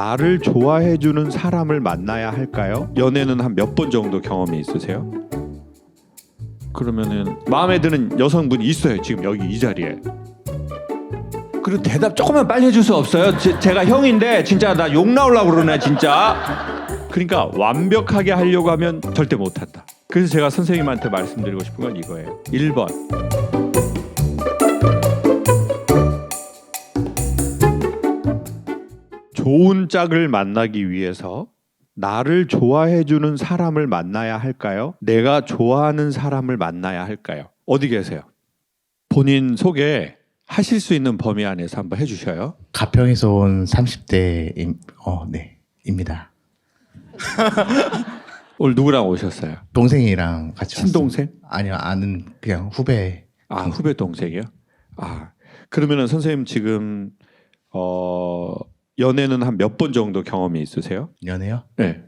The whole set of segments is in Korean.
나를 좋아해주는 사람을 만나야 할까요? 연애는 한 몇 번 정도 경험이 있으세요? 그러면은 마음에 드는 여성분이 있어요. 지금 여기 이 자리에. 그리고 대답 조금만 빨리 해줄 수 없어요? 제가 형인데 진짜 나 욕 나오려고 그러네 진짜. 그러니까 완벽하게 하려고 하면 절대 못한다. 그래서 제가 선생님한테 말씀드리고 싶은 건 이거예요. 1번 좋은 짝을 만나기 위해서 나를 좋아해주는 사람을 만나야 할까요? 내가 좋아하는 사람을 만나야 할까요? 어디 계세요? 본인 소개 하실 수 있는 범위 안에서 한번 해주셔요. 가평에서 온 30대 입니다. 오늘 누구랑 오셨어요? 동생이랑 같이 친동생? 왔습니다. 아니요, 아는 그냥 후배. 아, 후배 동생이요? 아, 그러면은 선생님 지금 연애는 한 몇 번 정도 경험이 있으세요? 연애요? 네.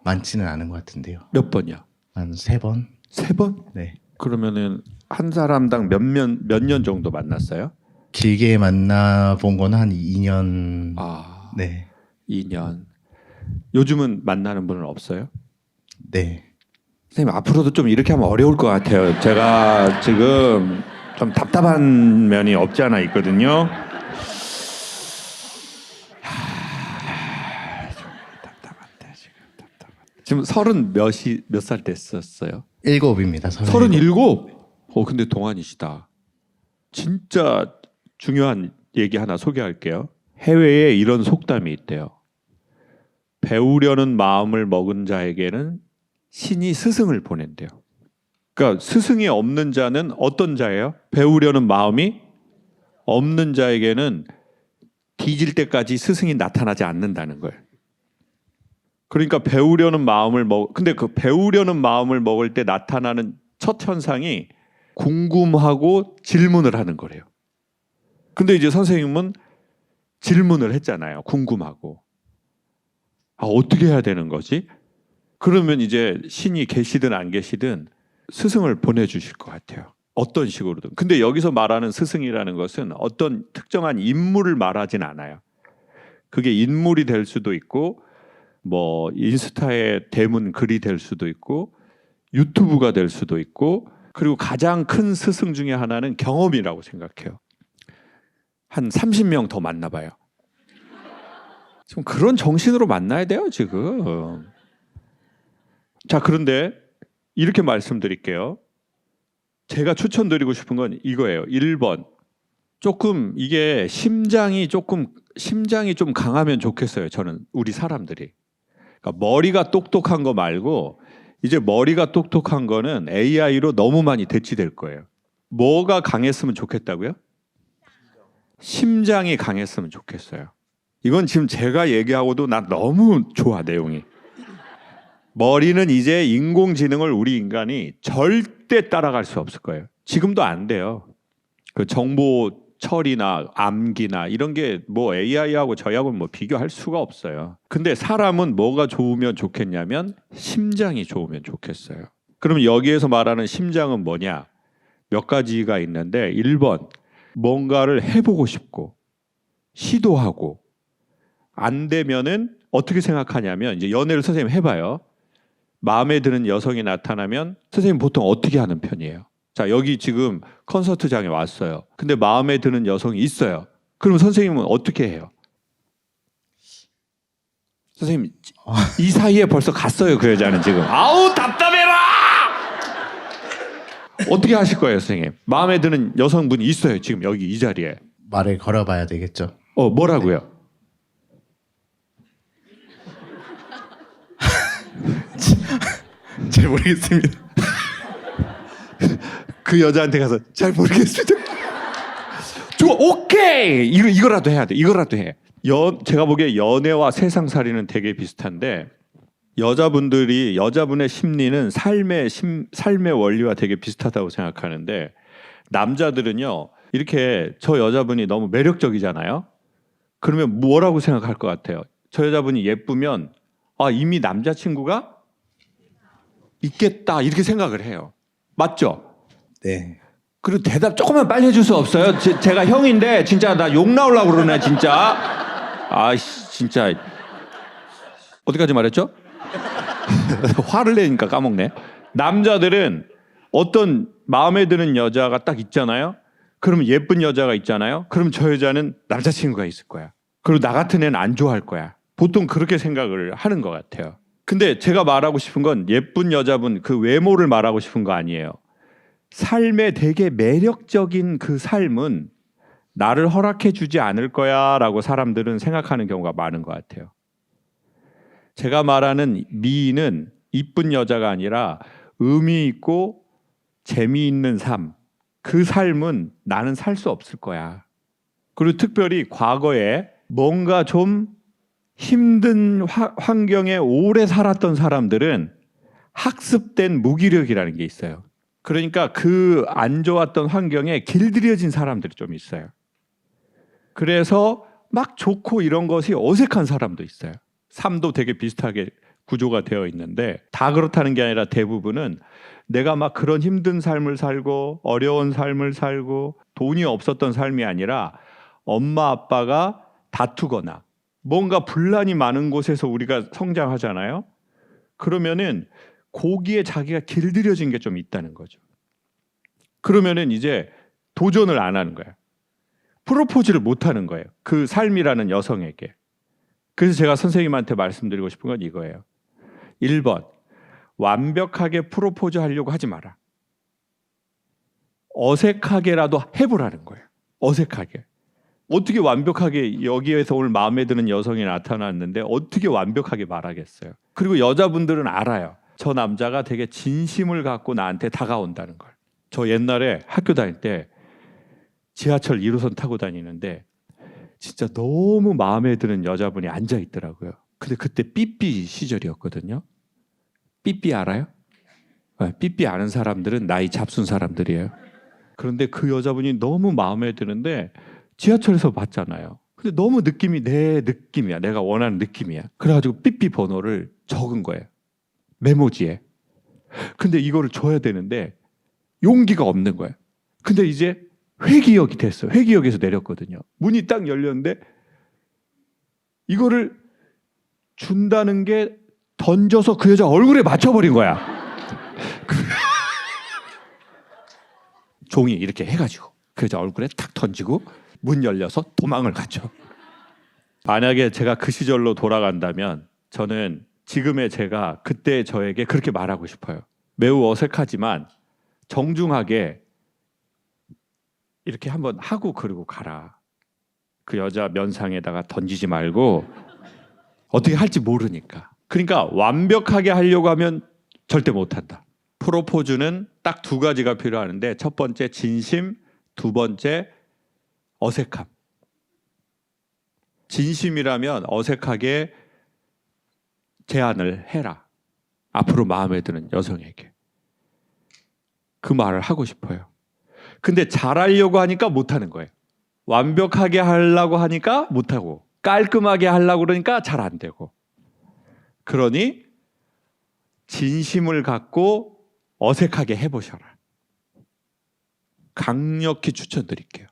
많지는 않은 것 같은데요. 몇 번이요? 한 3번? 3번? 네. 그러면은 한 사람당 몇 년 정도 만났어요? 길게 만나본 건 한 2년. 아, 네. 2년. 요즘은 만나는 분은 없어요? 네. 선생님 앞으로도 좀 이렇게 하면 어려울 것 같아요. 제가 지금 좀 답답한 면이 없지 않아 있거든요. 답답한데 지금 서른 몇 살 됐었어요? 7입니다. 37? 근데 동안이시다. 진짜 중요한 얘기 하나 소개할게요. 해외에 이런 속담이 있대요. 배우려는 마음을 먹은 자에게는 신이 스승을 보낸대요. 그러니까 스승이 없는 자는 어떤 자예요? 배우려는 마음이 없는 자에게는 뒤질 때까지 스승이 나타나지 않는다는 거예요. 그러니까 배우려는 마음을 근데 그 배우려는 마음을 먹을 때 나타나는 첫 현상이 궁금하고 질문을 하는 거래요. 근데 이제 선생님은 질문을 했잖아요. 궁금하고. 어떻게 해야 되는 거지? 그러면 이제 신이 계시든 안 계시든 스승을 보내주실 것 같아요. 어떤 식으로든. 근데 여기서 말하는 스승이라는 것은 어떤 특정한 인물을 말하진 않아요. 그게 인물이 될 수도 있고 뭐 인스타의 대문 글이 될 수도 있고 유튜브가 될 수도 있고 그리고 가장 큰 스승 중에 하나는 경험이라고 생각해요. 한 30명 더 만나봐요. 좀 그런 정신으로 만나야 돼요 지금. 자, 그런데 이렇게 말씀드릴게요. 제가 추천드리고 싶은 건 이거예요. 1번 조금 이게 심장이 좀 강하면 좋겠어요. 저는 우리 사람들이. 그러니까 머리가 똑똑한 거 말고 이제 머리가 똑똑한 거는 AI로 너무 많이 대치될 거예요. 뭐가 강했으면 좋겠다고요? 심장이 강했으면 좋겠어요. 이건 지금 제가 얘기하고도 나 너무 좋아 내용이. 머리는 이제 인공지능을 우리 인간이 절대 따라갈 수 없을 거예요. 지금도 안 돼요. 그 정보 처리나 암기나 이런 게 뭐 AI하고 저희하고는 뭐 비교할 수가 없어요. 근데 사람은 뭐가 좋으면 좋겠냐면 심장이 좋으면 좋겠어요. 그럼 여기에서 말하는 심장은 뭐냐? 몇 가지가 있는데 1번 뭔가를 해보고 싶고 시도하고 안 되면은 어떻게 생각하냐면 이제 연애를 선생님 해봐요. 마음에 드는 여성이 나타나면 선생님 보통 어떻게 하는 편이에요? 자, 여기 지금 콘서트장에 왔어요. 근데 마음에 드는 여성이 있어요. 그럼 선생님은 어떻게 해요? 선생님 이 사이에 벌써 갔어요. 그 여자는 지금. 아우 답답해라! 어떻게 하실 거예요 선생님? 마음에 드는 여성분이 있어요. 지금 여기 이 자리에. 말을 걸어봐야 되겠죠. 뭐라고요? 잘 모르겠습니다. 그 여자한테 가서 잘 모르겠습니다. 좋아, 오케이. 이거라도 해야 돼. 이거라도 해. 제가 보기에 연애와 세상살이는 되게 비슷한데 여자분의 심리는 삶의 원리와 되게 비슷하다고 생각하는데 남자들은요 이렇게 저 여자분이 너무 매력적이잖아요. 그러면 뭐라고 생각할 것 같아요? 저 여자분이 예쁘면 이미 남자친구가 있겠다 이렇게 생각을 해요. 맞죠? 네. 그리고 대답 조금만 빨리 해줄 수 없어요? 제가 형인데 진짜 나 욕 나오려고 그러네 진짜. 아씨 진짜 어디까지 말했죠? 화를 내니까 까먹네. 남자들은 어떤 마음에 드는 여자가 딱 있잖아요. 그러면 예쁜 여자가 있잖아요. 그럼 저 여자는 남자친구가 있을 거야. 그리고 나 같은 애는 안 좋아할 거야. 보통 그렇게 생각을 하는 것 같아요. 근데 제가 말하고 싶은 건 예쁜 여자분 그 외모를 말하고 싶은 거 아니에요. 삶에 되게 매력적인 그 삶은 나를 허락해 주지 않을 거야 라고 사람들은 생각하는 경우가 많은 것 같아요. 제가 말하는 미인은 이쁜 여자가 아니라 의미 있고 재미있는 삶, 그 삶은 나는 살 수 없을 거야. 그리고 특별히 과거에 뭔가 좀 힘든 환경에 오래 살았던 사람들은 학습된 무기력이라는 게 있어요. 그러니까 그 안 좋았던 환경에 길들여진 사람들이 좀 있어요. 그래서 막 좋고 이런 것이 어색한 사람도 있어요. 삶도 되게 비슷하게 구조가 되어 있는데 다 그렇다는 게 아니라 대부분은 내가 막 그런 힘든 삶을 살고 어려운 삶을 살고 돈이 없었던 삶이 아니라 엄마 아빠가 다투거나 뭔가 분란이 많은 곳에서 우리가 성장하잖아요. 그러면은 거기에 자기가 길들여진 게 좀 있다는 거죠. 그러면은 이제 도전을 안 하는 거예요. 프로포즈를 못 하는 거예요. 그 삶이라는 여성에게. 그래서 제가 선생님한테 말씀드리고 싶은 건 이거예요. 1번, 완벽하게 프로포즈 하려고 하지 마라. 어색하게라도 해보라는 거예요. 어색하게. 어떻게 완벽하게 여기에서 오늘 마음에 드는 여성이 나타났는데 어떻게 완벽하게 말하겠어요. 그리고 여자분들은 알아요. 저 남자가 되게 진심을 갖고 나한테 다가온다는 걸. 저 옛날에 학교 다닐 때 지하철 1호선 타고 다니는데 진짜 너무 마음에 드는 여자분이 앉아 있더라고요. 근데 그때 삐삐 시절이었거든요. 삐삐 알아요? 삐삐 아는 사람들은 나이 잡순 사람들이에요. 그런데 그 여자분이 너무 마음에 드는데 지하철에서 봤잖아요. 근데 너무 느낌이 내 느낌이야. 내가 원하는 느낌이야. 그래가지고 삐삐 번호를 적은 거예요. 메모지에. 근데 이거를 줘야 되는데 용기가 없는 거예요. 근데 이제 회기역이 됐어요. 회기역에서 내렸거든요. 문이 딱 열렸는데 이거를 준다는 게 던져서 그 여자 얼굴에 맞춰버린 거야. 종이 이렇게 해가지고 그 여자 얼굴에 탁 던지고 문 열려서 도망을 갔죠. 만약에 제가 그 시절로 돌아간다면 저는 지금의 제가 그때 저에게 그렇게 말하고 싶어요. 매우 어색하지만 정중하게 이렇게 한번 하고 그러고 가라. 그 여자 면상에다가 던지지 말고 어떻게 할지 모르니까. 그러니까 완벽하게 하려고 하면 절대 못한다. 프로포즈는 딱 두 가지가 필요하는데 첫 번째 진심, 두 번째 어색함. 진심이라면 어색하게 제안을 해라. 앞으로 마음에 드는 여성에게. 그 말을 하고 싶어요. 근데 잘하려고 하니까 못하는 거예요. 완벽하게 하려고 하니까 못하고 깔끔하게 하려고 그러니까 잘 안 되고. 그러니 진심을 갖고 어색하게 해보셔라. 강력히 추천드릴게요.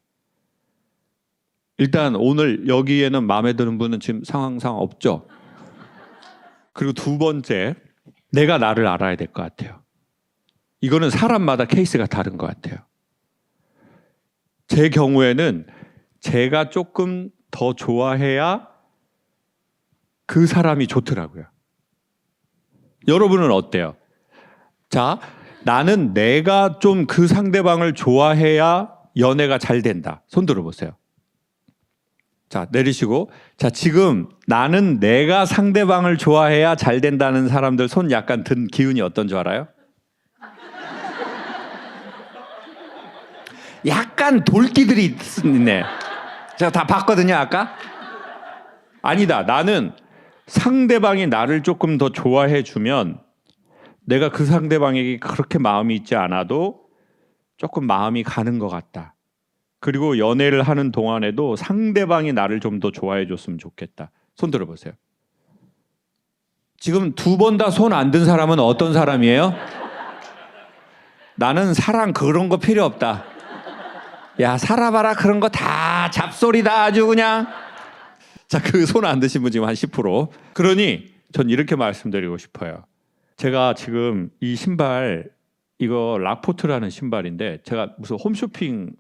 일단 오늘 여기에는 마음에 드는 분은 지금 상황상 없죠? 그리고 두 번째, 내가 나를 알아야 될 것 같아요. 이거는 사람마다 케이스가 다른 것 같아요. 제 경우에는 제가 조금 더 좋아해야 그 사람이 좋더라고요. 여러분은 어때요? 자, 나는 내가 좀 그 상대방을 좋아해야 연애가 잘 된다. 손 들어보세요. 자, 내리시고. 자, 지금 나는 내가 상대방을 좋아해야 잘 된다는 사람들 손 약간 든 기운이 어떤 줄 알아요? 약간 돌기들이 있네. 제가 다 봤거든요, 아까. 아니다. 나는 상대방이 나를 조금 더 좋아해 주면 내가 그 상대방에게 그렇게 마음이 있지 않아도 조금 마음이 가는 것 같다. 그리고 연애를 하는 동안에도 상대방이 나를 좀 더 좋아해 줬으면 좋겠다. 손 들어보세요. 지금 두 번 다 손 안 든 사람은 어떤 사람이에요? 나는 사랑 그런 거 필요 없다. 야, 살아봐라 그런 거 다 잡소리다 아주 그냥. 자, 그 손 안 드신 분 지금 한 10%. 그러니 전 이렇게 말씀드리고 싶어요. 제가 지금 이 신발, 이거 락포트라는 신발인데 제가 무슨 홈쇼핑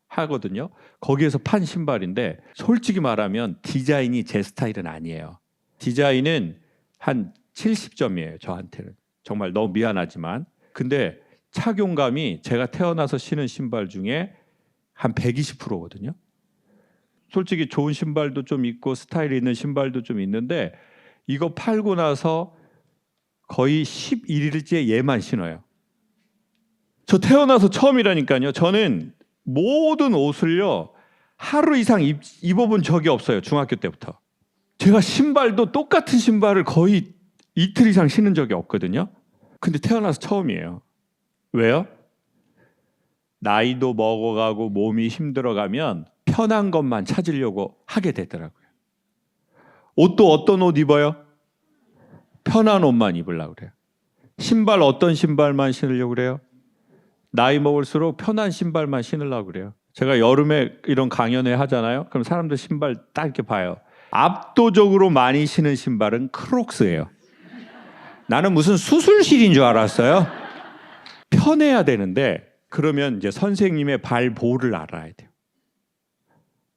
하거든요. 거기에서 판 신발인데 솔직히 말하면 디자인이 제 스타일은 아니에요. 디자인은 한 70점이에요. 저한테는. 정말 너무 미안하지만. 근데 착용감이 제가 태어나서 신은 신발 중에 한 120%거든요. 솔직히 좋은 신발도 좀 있고 스타일이 있는 신발도 좀 있는데 이거 팔고 나서 거의 11일째 얘만 신어요. 저 태어나서 처음이라니까요. 저는 모든 옷을요 하루 이상 입어본 적이 없어요. 중학교 때부터. 제가 신발도 똑같은 신발을 거의 이틀 이상 신은 적이 없거든요. 근데 태어나서 처음이에요. 왜요? 나이도 먹어가고 몸이 힘들어가면 편한 것만 찾으려고 하게 되더라고요. 옷도 어떤 옷 입어요? 편한 옷만 입으려고 그래요. 신발 어떤 신발만 신으려고 그래요? 나이 먹을수록 편한 신발만 신으려고 그래요. 제가 여름에 이런 강연회 하잖아요. 그럼 사람들 신발 딱 이렇게 봐요. 압도적으로 많이 신은 신발은 크록스예요. 나는 무슨 수술실인 줄 알았어요. 편해야 되는데 그러면 이제 선생님의 발보를 알아야 돼요.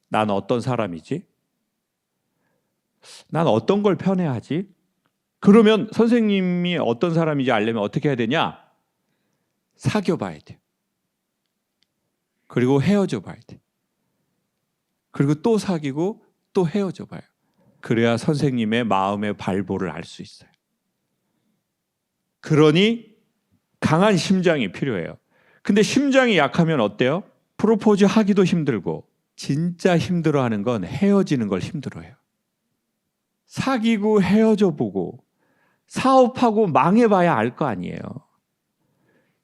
난 어떤 사람이지? 난 어떤 걸 편해하지? 그러면 선생님이 어떤 사람인지 알려면 어떻게 해야 되냐? 사귀어 봐야 돼요. 그리고 헤어져 봐야 돼요. 그리고 또 사귀고 또 헤어져 봐요. 그래야 선생님의 마음의 발보를 알 수 있어요. 그러니 강한 심장이 필요해요. 근데 심장이 약하면 어때요? 프로포즈 하기도 힘들고 진짜 힘들어하는 건 헤어지는 걸 힘들어해요. 사귀고 헤어져 보고 사업하고 망해봐야 알 거 아니에요.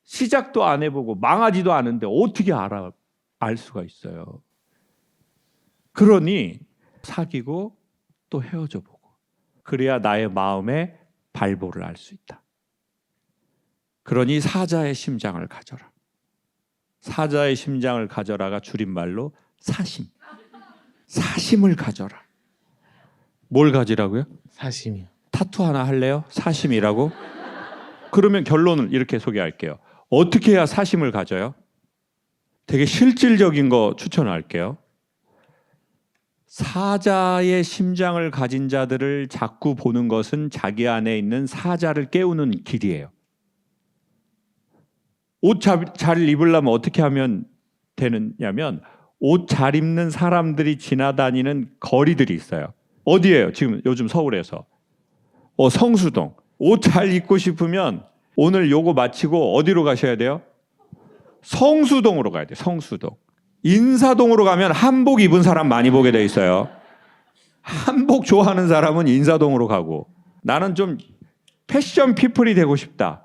시작도 안 해보고 망하지도 않은데 어떻게 알 수가 있어요. 그러니 사귀고 또 헤어져 보고 그래야 나의 마음의 발보를 알 수 있다. 그러니 사자의 심장을 가져라. 사자의 심장을 가져라가 줄임말로 사심. 사심을 가져라. 뭘 가지라고요? 사심이요. 타투 하나 할래요? 사심이라고? 그러면 결론을 이렇게 소개할게요. 어떻게 해야 사심을 가져요? 되게 실질적인 거 추천할게요. 사자의 심장을 가진 자들을 자꾸 보는 것은 자기 안에 있는 사자를 깨우는 길이에요. 옷 잘 입으려면 어떻게 하면 되느냐면 옷 잘 입는 사람들이 지나다니는 거리들이 있어요. 어디예요? 지금 요즘 서울에서. 성수동. 옷 잘 입고 싶으면 오늘 요거 마치고 어디로 가셔야 돼요? 성수동으로 가야 돼요. 성수동. 인사동으로 가면 한복 입은 사람 많이 보게 돼 있어요. 한복 좋아하는 사람은 인사동으로 가고 나는 좀 패션 피플이 되고 싶다.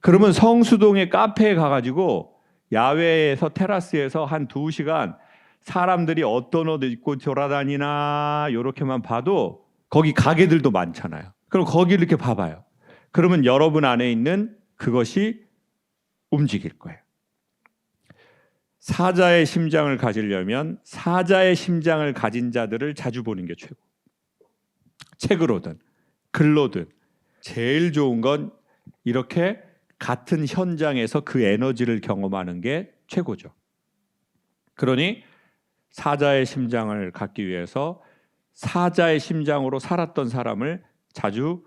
그러면 성수동의 카페에 가가지고 야외에서 테라스에서 한 2시간 사람들이 어떤 옷 입고 돌아다니나 이렇게만 봐도 거기 가게들도 많잖아요. 그럼 거기 이렇게 봐봐요. 그러면 여러분 안에 있는 그것이 움직일 거예요. 사자의 심장을 가지려면 사자의 심장을 가진 자들을 자주 보는 게 최고. 책으로든 글로든 제일 좋은 건 이렇게 같은 현장에서 그 에너지를 경험하는 게 최고죠. 그러니 사자의 심장을 갖기 위해서 사자의 심장으로 살았던 사람을 자주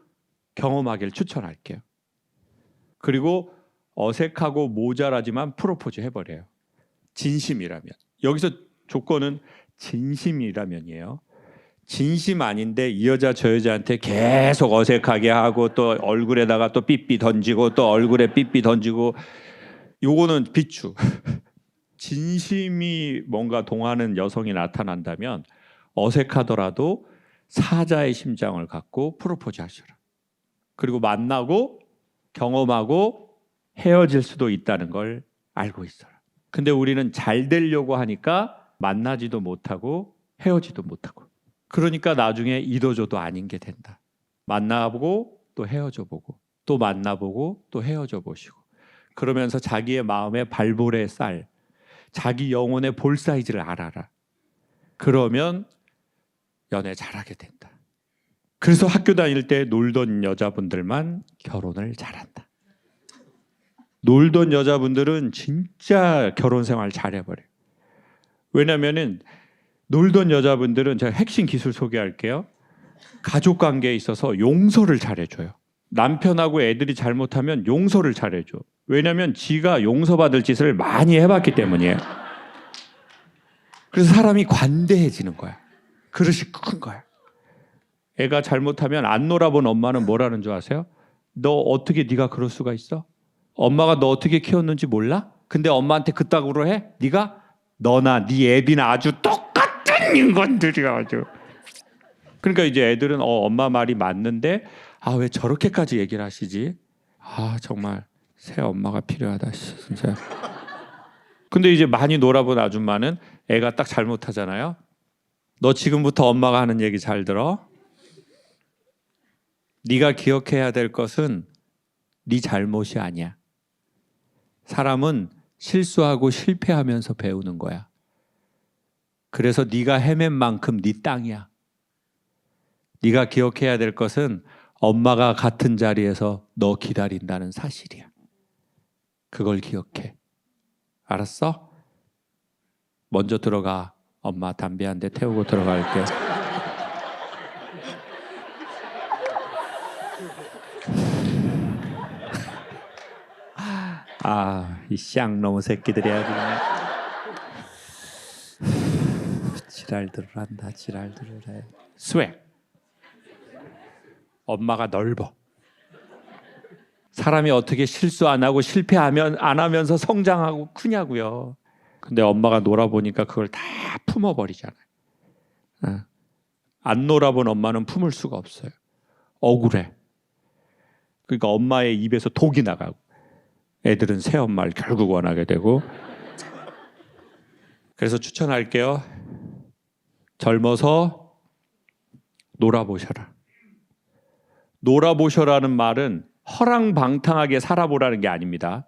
경험하길 추천할게요. 그리고 어색하고 모자라지만 프로포즈 해버려요. 진심이라면. 여기서 조건은 진심이라면이에요. 진심 아닌데 이 여자 저 여자한테 계속 어색하게 하고 또 얼굴에다가 또 삐삐 던지고 또 얼굴에 삐삐 던지고 요거는 비추. 진심이 뭔가 동하는 여성이 나타난다면 어색하더라도 사자의 심장을 갖고 프로포즈 하셔라. 그리고 만나고 경험하고 헤어질 수도 있다는 걸 알고 있어라. 근데 우리는 잘 되려고 하니까 만나지도 못하고 헤어지도 못하고 그러니까 나중에 이도저도 아닌 게 된다. 만나보고 또 헤어져 보고 또 만나보고 또 헤어져 보시고 그러면서 자기의 마음의 발볼의 쌀 자기 영혼의 볼 사이즈를 알아라. 그러면 연애 잘하게 된다. 그래서 학교 다닐 때 놀던 여자분들만 결혼을 잘한다. 놀던 여자분들은 진짜 결혼 생활 잘해버려요. 왜냐면은 놀던 여자분들은 제가 핵심 기술 소개할게요. 가족 관계에 있어서 용서를 잘해줘요. 남편하고 애들이 잘못하면 용서를 잘해줘. 왜냐면 지가 용서받을 짓을 많이 해봤기 때문이에요. 그래서 사람이 관대해지는 거야. 그릇이 큰 거야. 애가 잘못하면 안 놀아본 엄마는 뭐라는 줄 아세요? 너 어떻게 네가 그럴 수가 있어? 엄마가 너 어떻게 키웠는지 몰라? 근데 엄마한테 그따구로 해? 네가? 너나 네 애비나 아주 똑같은 인간들이야 아주. 그러니까 이제 애들은 엄마 말이 맞는데 왜 저렇게까지 얘기를 하시지? 정말 새 엄마가 필요하다 진짜. 근데 이제 많이 놀아본 아줌마는 애가 딱 잘못하잖아요. 너 지금부터 엄마가 하는 얘기 잘 들어. 네가 기억해야 될 것은 네 잘못이 아니야. 사람은 실수하고 실패하면서 배우는 거야. 그래서 네가 헤맨 만큼 네 땅이야. 네가 기억해야 될 것은 엄마가 같은 자리에서 너 기다린다는 사실이야. 그걸 기억해. 알았어? 먼저 들어가. 엄마 담배 한 대 태우고 들어갈게. 이 쌍놈의 새끼들이 아주 그냥 지랄들을 한다. 지랄들을 해. 스웩. 엄마가 넓어. 사람이 어떻게 실수 안 하고 실패하면 안 하면서 성장하고 크냐고요. 근데 엄마가 놀아보니까 그걸 다 품어버리잖아요. 안 놀아본 엄마는 품을 수가 없어요. 억울해. 그러니까 엄마의 입에서 독이 나가고 애들은 새 엄마를 결국 원하게 되고. 그래서 추천할게요. 젊어서 놀아보셔라. 놀아보셔라는 말은 허랑방탕하게 살아보라는 게 아닙니다.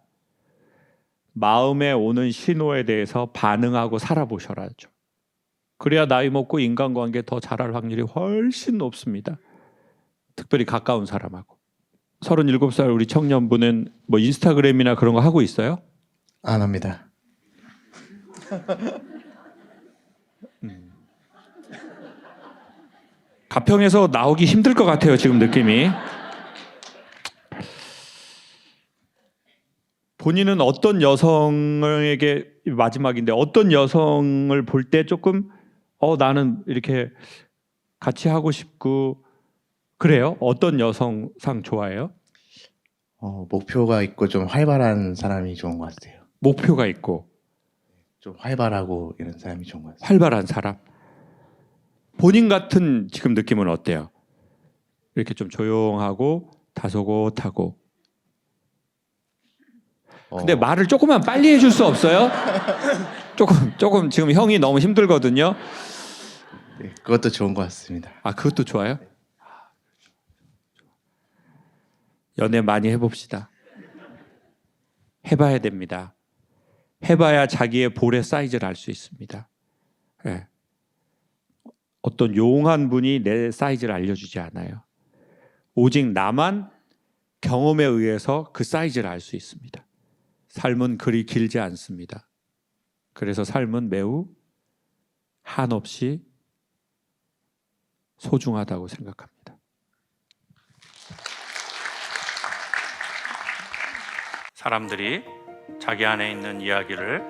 마음에 오는 신호에 대해서 반응하고 살아보셔라죠. 그래야 나이 먹고 인간관계 더 잘할 확률이 훨씬 높습니다. 특별히 가까운 사람하고. 37살 우리 청년분은 뭐 인스타그램이나 그런 거 하고 있어요? 안 합니다. 가평에서 나오기 힘들 것 같아요, 지금 느낌이. 본인은 어떤 여성에게, 마지막인데 어떤 여성을 볼 때 조금 나는 이렇게 같이 하고 싶고 그래요? 어떤 여성상 좋아해요? 목표가 있고 좀 활발한 사람이 좋은 것 같아요. 목표가 있고 좀 활발하고 이런 사람이 좋은 것 같아요. 활발한 사람. 본인 같은 지금 느낌은 어때요? 이렇게 좀 조용하고 다소곳하고. 근데 말을 조금만 빨리 해줄 수 없어요? 조금 지금 형이 너무 힘들거든요. 네, 그것도 좋은 것 같습니다. 그것도 좋아요? 연애 많이 해봅시다. 해봐야 됩니다. 해봐야 자기의 볼의 사이즈를 알 수 있습니다. 네. 어떤 용한 분이 내 사이즈를 알려주지 않아요. 오직 나만 경험에 의해서 그 사이즈를 알 수 있습니다. 삶은 그리 길지 않습니다. 그래서 삶은 매우 한없이 소중하다고 생각합니다. 사람들이 자기 안에 있는 이야기를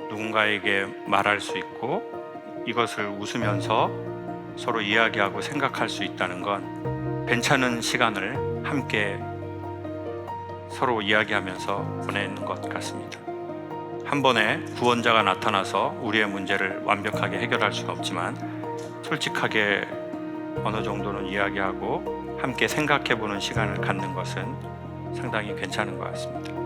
누군가에게 말할 수 있고 이것을 웃으면서 서로 이야기하고 생각할 수 있다는 건 괜찮은 시간을 함께 서로 이야기하면서 보내는 것 같습니다. 한 번에 구원자가 나타나서 우리의 문제를 완벽하게 해결할 수는 없지만 솔직하게 어느 정도는 이야기하고 함께 생각해보는 시간을 갖는 것은 상당히 괜찮은 것 같습니다.